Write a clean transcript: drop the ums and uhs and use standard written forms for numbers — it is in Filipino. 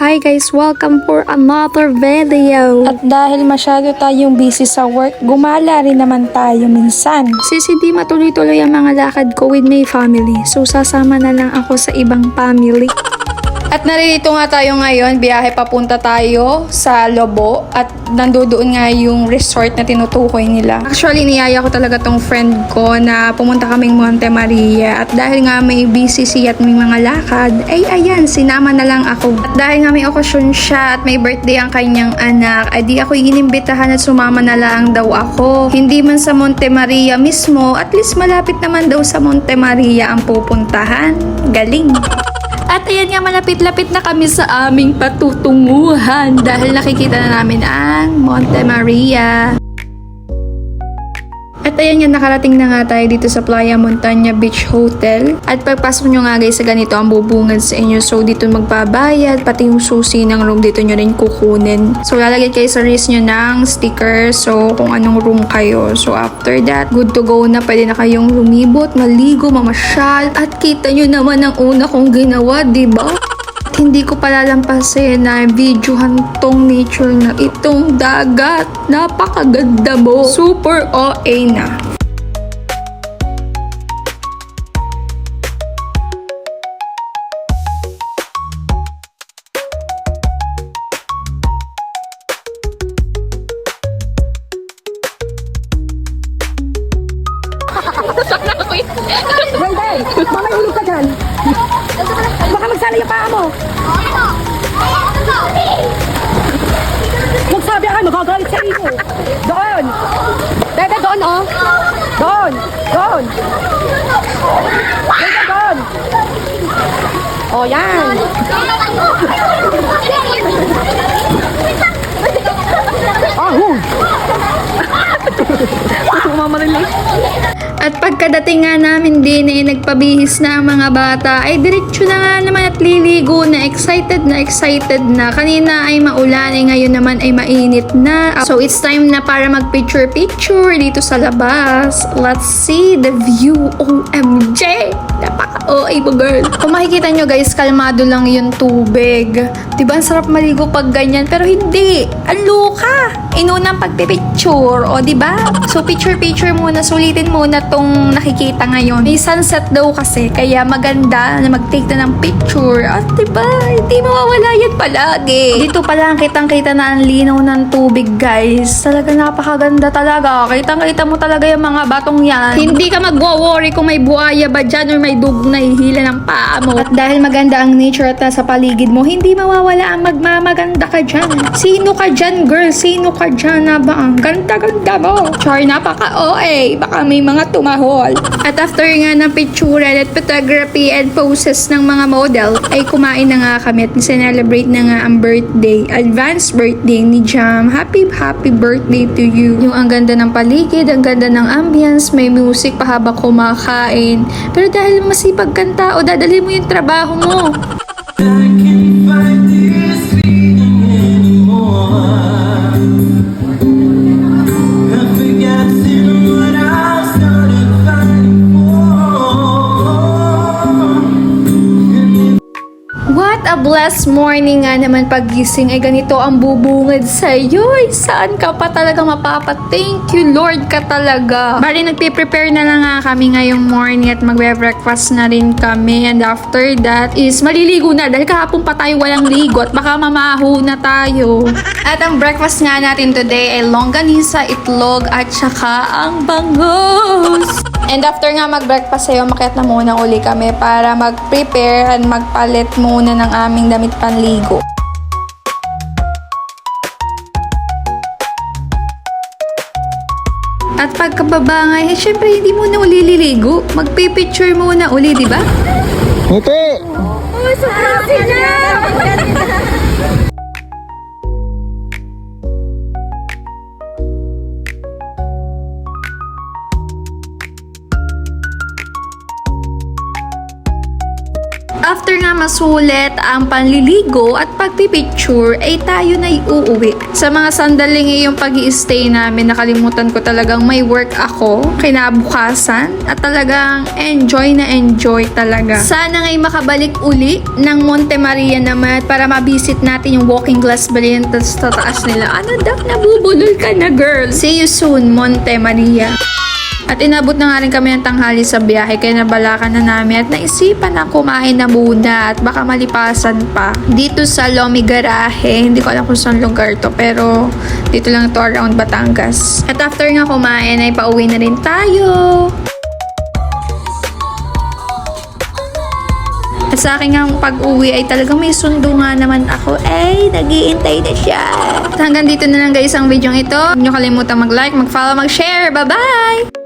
Hi guys, welcome for another video. At dahil masyado tayong busy sa work, gumala rin naman tayo minsan. Since hindi matuloy-tuloy ang mga lakad ko with my family, so sasama na lang ako sa ibang family. At naririto nga tayo ngayon, biyahe papunta tayo sa Lobo at nandoon nga yung resort na tinutukoy nila. Actually, niyaya ko talaga tong friend ko na pumunta kaming Monte Maria at dahil nga may BCC at may mga lakad, ay ayan, sinama na lang ako. At dahil nga may okasyon siya at may birthday ang kanyang anak, ay di ako inimbitahan at sumama na lang daw ako. Hindi man sa Monte Maria mismo, at least malapit naman daw sa Monte Maria ang pupuntahan. Galing! At ayan nga, malapit-lapit na kami sa aming patutunguhan dahil nakikita na namin ang Monte Maria. At ayan nga, nakarating na nga tayo dito sa Playa Montana Beach Hotel. At pagpasok nyo nga guys sa ganito ang bubungad sa inyo. So dito magbabayad, pati yung susi ng room dito nyo rin kukunin. So lalagyan kayo sa wrist nyo ng sticker. So kung anong room kayo. So after that, good to go na. Pwede na kayong lumibot, maligo, mamasyal. At kita nyo naman ang una kong ginawa, diba? Hindi ko palalampasin na videohan tong nature na itong dagat. Napakaganda mo. Super OA na. Wendy, mamahulog ka dyan. Baka magsala yung paa mo. Magsabi ka, magagalit sa iyo. Doon. Dede, doon, oh. Doon. Doon. Dede, doon. Oh, yan. Oh, At pagkadating nga namin din nagpabihis na ang mga bata ay diretso na nga naman at liligo na excited na. Kanina ay maulan ay ngayon naman ay mainit na. So it's time na para mag picture dito sa labas. Let's see the view. OMG! Napaka-OA mo girl. Kung makikita nyo guys, kalmado lang yung tubig. Diba ang sarap maligo pag ganyan? Pero hindi. Ang luka! Inunang pagpipicture. O diba? So picture muna. Sulitin muna tong nakikita ngayon. May sunset daw kasi. Kaya maganda na mag-take na ng picture. At diba? Hindi mawawala yan palagi. Dito pala ang kitang-kita na ang linaw ng tubig guys. Talaga napakaganda talaga. Kitang-kita mo talaga yung mga batong yan. Hindi ka magwo-worry kung may buhaya ba dyan or may dugong na ihila ng paa mo. At dahil maganda ang nature at nasa paligid mo, hindi mawawala ang magmamaganda ka dyan. Sino ka dyan girl? Sino ka dyan na ba ang ganda-ganda mo? Char, napaka-OA. Baka may mga tumahol. At after nga ng picture at photography and poses ng mga model, ay kumain na nga kami at celebrate na nga ang birthday. Advanced birthday ni Jam. Happy birthday to you. Yung ang ganda ng paligid, ang ganda ng ambience, may music pa habang kumakain. Pero dahil masipag kanta o dadalhin mo yung trabaho mo. What a blessed morning nga naman paggising ay ganito ang bubungad sa'yo. Ay, saan ka pa talaga mapapa-thank you Lord ka talaga. Bali nagpe-prepare na lang nga kami ngayong morning at magbe-breakfast na rin kami. And after that is maliligo na dahil kahapon pa tayo walang ligo at baka mamaho na tayo. At ang breakfast nga natin today ay longganisa, itlog at saka ang bangus. And after nga mag-breakfast sa'yo, makiat na muna uli kami para mag-prepare and magpalit muna ng aming damit panligo. At pagkababa nga, syempre hindi muna uli liligo. Magpipicture muna uli, di ba? Ngiti! Oh, sobrang sila! After nga masulit ang panliligo at pagpipicture, ay tayo na uuwi. Sa mga sandaling yung pag-i-stay namin, nakalimutan ko talagang may work ako ako kinabukasan at talagang enjoy na enjoy talaga. Sana nga'y makabalik uli ng Monte Maria naman para mabisit natin yung walking glass brilliant sa taas nila. Ano daw, nabubulol ka na girl. See you soon, Monte Maria. At inabot na nga rin kami ng tanghali sa biyahe kaya nabalakan na namin at naisipan na kumain na muna at baka malipasan pa. Dito sa Lomi Garahe, hindi ko alam kung saan lugar to pero dito lang to around Batangas. At after nga kumain ay pauwi na rin tayo. At sa akin nga pag-uwi ay talagang may sundo nga naman ako. Nag-iintay na siya. At hanggang dito na lang guys ang video ito. Huwag niyo kalimutan mag-like, mag-follow, mag-share. Bye-bye!